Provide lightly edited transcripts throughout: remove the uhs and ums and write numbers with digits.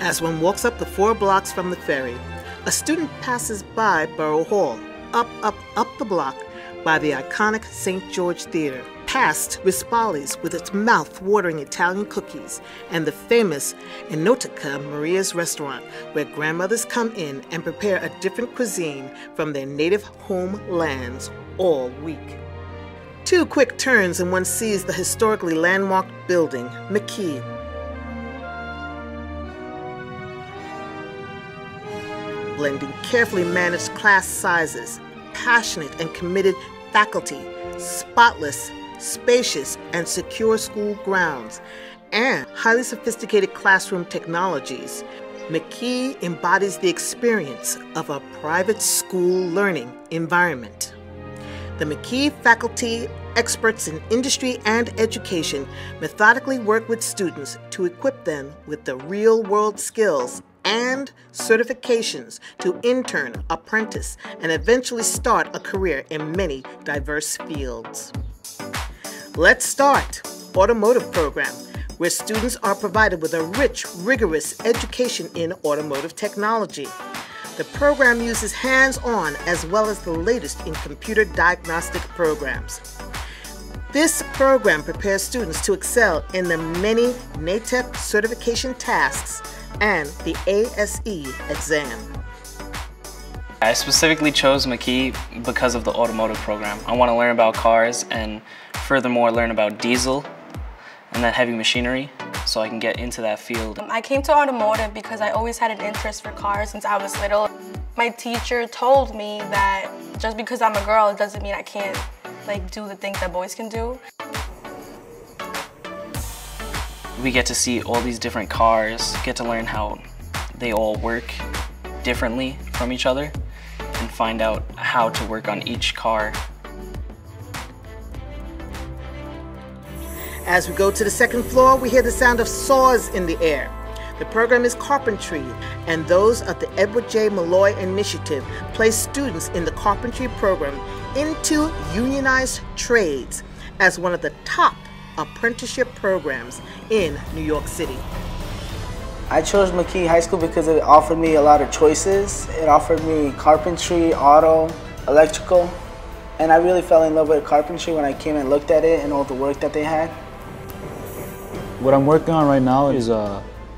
As one walks up the 4 blocks from the ferry, a student passes by Borough Hall, up the block by the iconic St. George Theater, past Rispoli's with its mouth-watering Italian cookies, and the famous Enoteca Maria's restaurant, where grandmothers come in and prepare a different cuisine from their native homelands all week. 2 quick turns and one sees the historically landmarked building, McKee. Blending carefully managed class sizes, passionate and committed faculty, spotless, spacious, and secure school grounds, and highly sophisticated classroom technologies, McKee embodies the experience of a private school learning environment. The McKee faculty, experts in industry and education, methodically work with students to equip them with the real-world skills and certifications to intern, apprentice, and eventually start a career in many diverse fields. Let's start Automotive Program, where students are provided with a rich, rigorous education in automotive technology. The program uses hands-on as well as the latest in computer diagnostic programs. This program prepares students to excel in the many NATEP certification tasks and the ASE exam. I specifically chose McKee because of the automotive program. I want to learn about cars and furthermore learn about diesel and that heavy machinery so I can get into that field. I came to automotive because I always had an interest for cars since I was little. My teacher told me that just because I'm a girl, it doesn't mean I can't do the things that boys can do. We get to see all these different cars, get to learn how they all work differently from each other, and find out how to work on each car. As we go to the 2nd floor, we hear the sound of saws in the air. The program is carpentry, and those of the Edward J. Malloy Initiative place students in the carpentry program into unionized trades as one of the top apprenticeship programs in New York City. I chose McKee High School because it offered me a lot of choices. It offered me carpentry, auto, electrical, and I really fell in love with carpentry when I came and looked at it and all the work that they had. What I'm working on right now is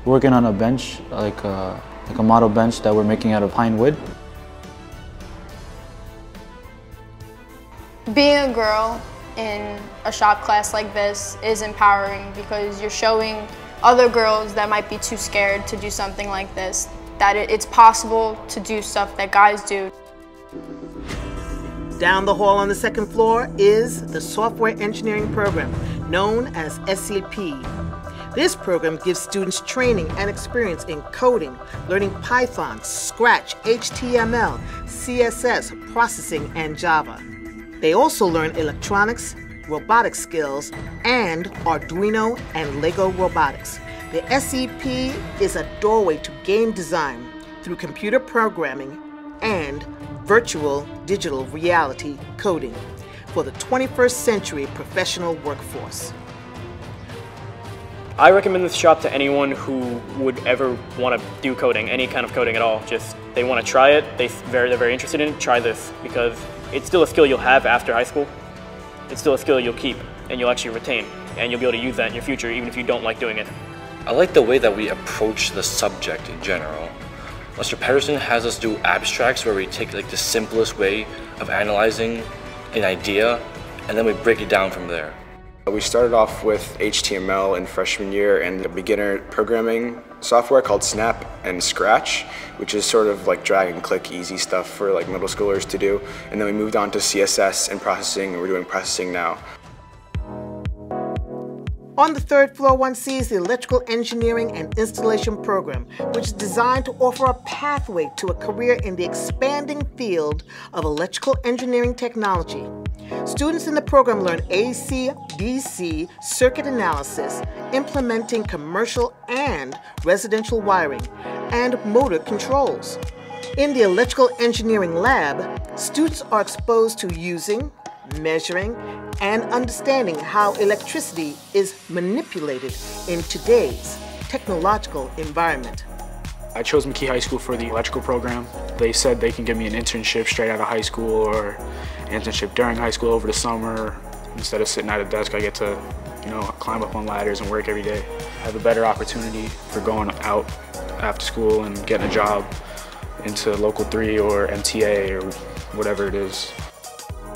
working on a bench, like a model bench that we're making out of pine wood. Being a girl in a shop class like this is empowering because you're showing other girls that might be too scared to do something like this that it's possible to do stuff that guys do. Down the hall on the 2nd floor is the software engineering program known as SAP. This program gives students training and experience in coding, learning Python, Scratch, HTML, CSS, processing, and Java. They also learn electronics, robotics skills, and Arduino and Lego robotics. The SEP is a doorway to game design through computer programming and virtual digital reality coding for the 21st century professional workforce. I recommend this shop to anyone who would ever want to do coding, any kind of coding at all. Just they want to try it, they're very interested in it, try this because it's still a skill you'll have after high school. It's still a skill you'll keep and you'll actually retain, and you'll be able to use that in your future even if you don't like doing it. I like the way that we approach the subject in general. Mr. Patterson has us do abstracts where we take the simplest way of analyzing an idea and then we break it down from there. We started off with HTML in freshman year and a beginner programming software called Snap and Scratch, which is sort of like drag and click easy stuff for middle schoolers to do. And then we moved on to CSS and processing, and we're doing processing now. On the 3rd floor, one sees the Electrical Engineering and Installation program, which is designed to offer a pathway to a career in the expanding field of electrical engineering technology. Students in the program learn AC, DC, circuit analysis, implementing commercial and residential wiring, and motor controls. In the Electrical Engineering Lab, students are exposed to using, measuring, and understanding how electricity is manipulated in today's technological environment. I chose McKee High School for the electrical program. They said they can give me an internship straight out of high school or internship during high school over the summer. Instead of sitting at a desk, I get to, climb up on ladders and work every day. I have a better opportunity for going out after school and getting a job into Local 3 or MTA or whatever it is.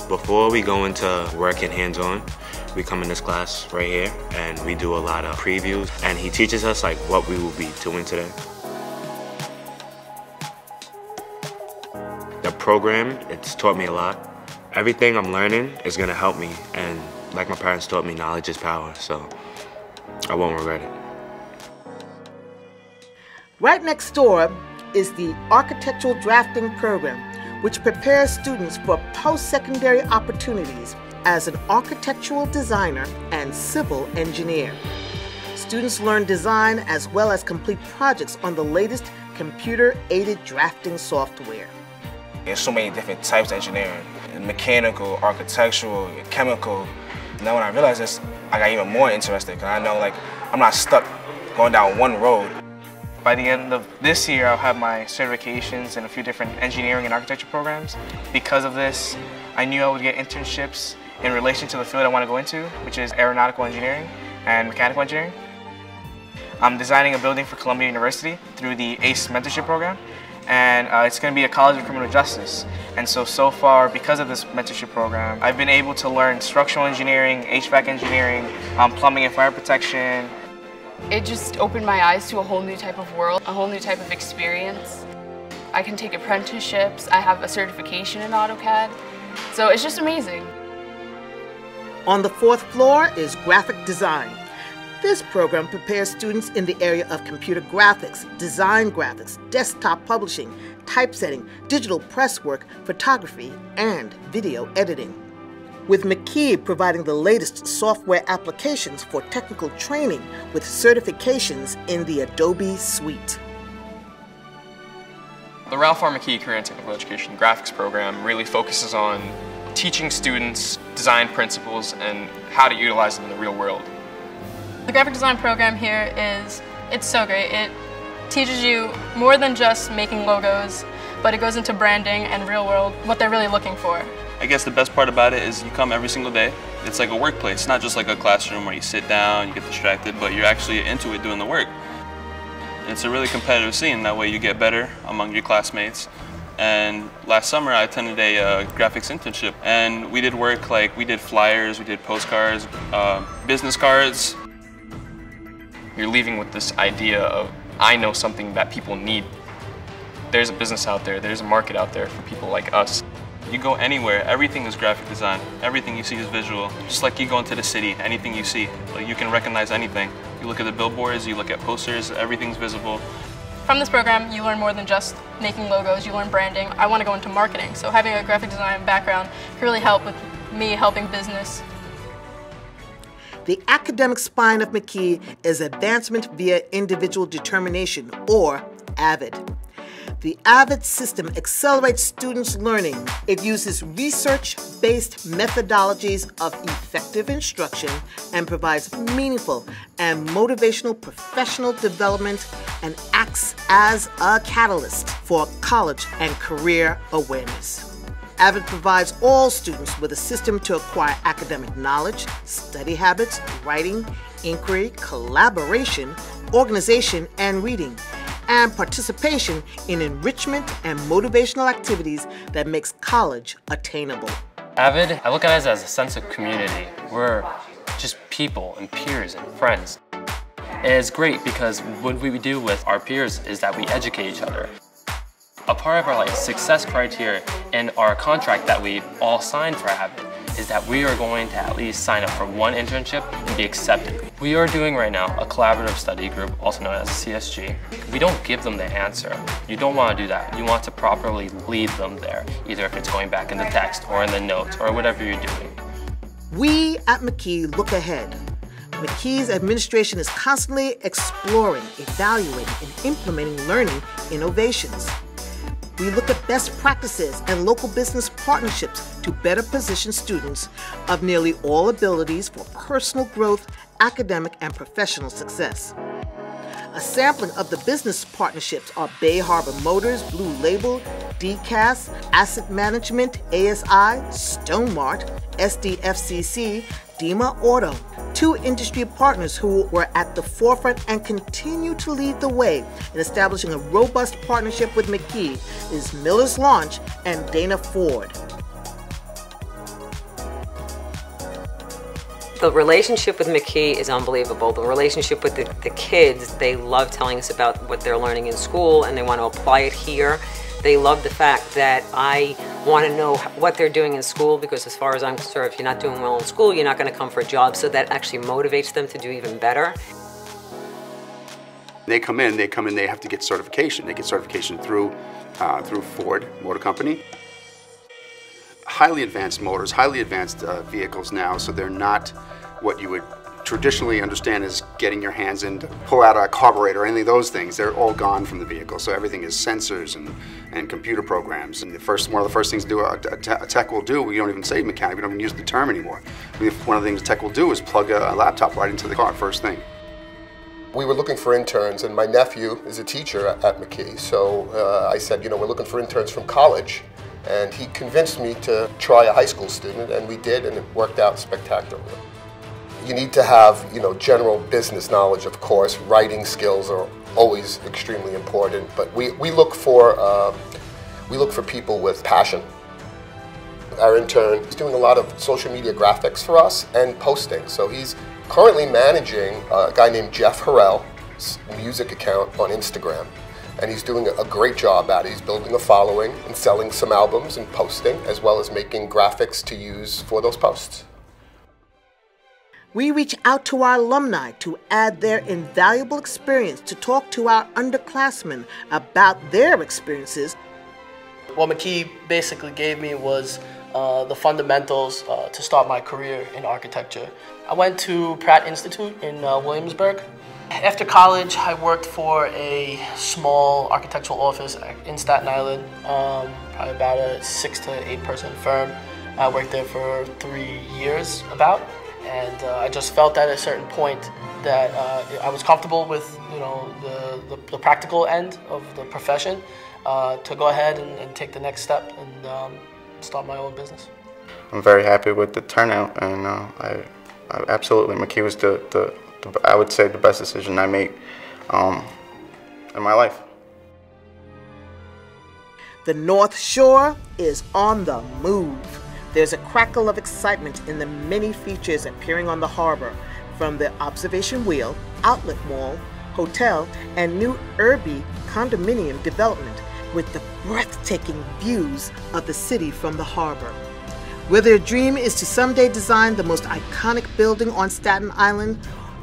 Before we go into working hands-on, we come in this class right here and we do a lot of previews, and he teaches us like what we will be doing today. The program, it's taught me a lot. Everything I'm learning is gonna help me, and like my parents taught me, knowledge is power, so I won't regret it. Right next door is the Architectural Drafting Program, which prepares students for post-secondary opportunities as an architectural designer and civil engineer. Students learn design as well as complete projects on the latest computer-aided drafting software. There's so many different types of engineering, mechanical, architectural, chemical. And then when I realized this, I got even more interested, because I know I'm not stuck going down one road. By the end of this year, I'll have my certifications in a few different engineering and architecture programs. Because of this, I knew I would get internships in relation to the field I want to go into, which is aeronautical engineering and mechanical engineering. I'm designing a building for Columbia University through the ACE mentorship program, and it's going to be a College of Criminal Justice. And so far, because of this mentorship program, I've been able to learn structural engineering, HVAC engineering, plumbing and fire protection. It just opened my eyes to a whole new type of world, a whole new type of experience. I can take apprenticeships, I have a certification in AutoCAD, so it's just amazing. On the 4th floor is graphic design. This program prepares students in the area of computer graphics, design graphics, desktop publishing, typesetting, digital press work, photography, and video editing. With McKee providing the latest software applications for technical training with certifications in the Adobe suite. The Ralph R. McKee Career and Technical Education Graphics program really focuses on teaching students design principles and how to utilize them in the real world. The graphic design program here it's so great. It teaches you more than just making logos, but it goes into branding and real world, what they're really looking for. I guess the best part about it is you come every single day. It's like a workplace, not just like a classroom where you sit down, you get distracted, but you're actually into it doing the work. It's a really competitive scene. That way you get better among your classmates. And last summer I attended a graphics internship, and we did work we did flyers, we did postcards, business cards. You're leaving with this idea of, I know something that people need. There's a business out there, there's a market out there for people like us. You go anywhere, everything is graphic design. Everything you see is visual. Just like you go into the city, anything you see, you can recognize anything. You look at the billboards, you look at posters, everything's visible. From this program, you learn more than just making logos, you learn branding. I want to go into marketing, so having a graphic design background can really help with me helping business. The academic spine of McKee is Advancement via Individual Determination, or AVID. The AVID system accelerates students' learning. It uses research-based methodologies of effective instruction and provides meaningful and motivational professional development and acts as a catalyst for college and career awareness. AVID provides all students with a system to acquire academic knowledge, study habits, writing, inquiry, collaboration, organization, and reading, and participation in enrichment and motivational activities that makes college attainable. AVID, I look at it as a sense of community. We're just people and peers and friends. And it's great because what we do with our peers is that we educate each other. A part of our success criteria in our contract that we all signed for AVID is that we are going to at least sign up for one internship and be accepted. We are doing right now a collaborative study group, also known as a CSG. We don't give them the answer. You don't want to do that. You want to properly lead them there, either if it's going back in the text or in the notes or whatever you're doing. We at McKee look ahead. McKee's administration is constantly exploring, evaluating, and implementing learning innovations. We look at best practices and local business partnerships to better position students of nearly all abilities for personal growth, academic, and professional success. A sampling of the business partnerships are Bay Harbor Motors, Blue Label, DCAS, Asset Management, ASI, Stonmart, SDFCC, Dima Auto, 2 industry partners who were at the forefront and continue to lead the way in establishing a robust partnership with McKee is Miller's Launch and Dana Ford. The relationship with McKee is unbelievable. The relationship with the kids, they love telling us about what they're learning in school and they want to apply it here. They love the fact that I want to know what they're doing in school, because as far as I'm concerned, if you're not doing well in school, you're not going to come for a job, so that actually motivates them to do even better. They come in, they have to get certification. They get certification through Ford Motor Company. Highly advanced motors, highly advanced vehicles now, so they're not what you would traditionally understand as getting your hands in to pull out a carburetor or any of those things. They're all gone from the vehicle, so everything is sensors and computer programs. And one of the first things a tech will do, we don't even say mechanic, we don't even use the term anymore. One of the things a tech will do is plug a laptop right into the car first thing. We were looking for interns, and my nephew is a teacher at McKee, so I said, we're looking for interns from college. And he convinced me to try a high school student, and we did, and it worked out spectacularly. You need to have, general business knowledge, of course. Writing skills are always extremely important, but we look for people with passion. Our intern is doing a lot of social media graphics for us and posting. So he's currently managing a guy named Jeff Harrell's music account on Instagram. And he's doing a great job at it. He's building a following and selling some albums and posting, as well as making graphics to use for those posts. We reach out to our alumni to add their invaluable experience to talk to our underclassmen about their experiences. What McKee basically gave me was the fundamentals to start my career in architecture. I went to Pratt Institute in Williamsburg. After college, I worked for a small architectural office in Staten Island, probably about a 6 to 8 person firm. I worked there for 3 years and I just felt at a certain point that I was comfortable with the practical end of the profession to go ahead and take the next step and start my own business. I'm very happy with the turnout, and I absolutely, McKee was I would say the best decision I made in my life. The North Shore is on the move. There's a crackle of excitement in the many features appearing on the harbor, from the observation wheel, outlet mall, hotel, and new Irby condominium development with the breathtaking views of the city from the harbor. Whether your dream is to someday design the most iconic building on Staten Island,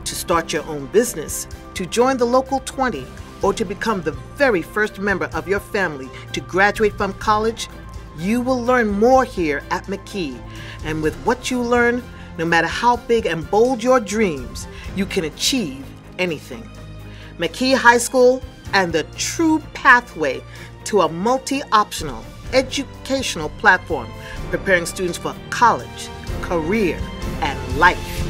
to start your own business, to join the local 20, or to become the very first member of your family to graduate from college, you will learn more here at McKee. And with what you learn, no matter how big and bold your dreams, you can achieve anything. McKee High School, and the true pathway to a multi-optional educational platform preparing students for college, career, and life.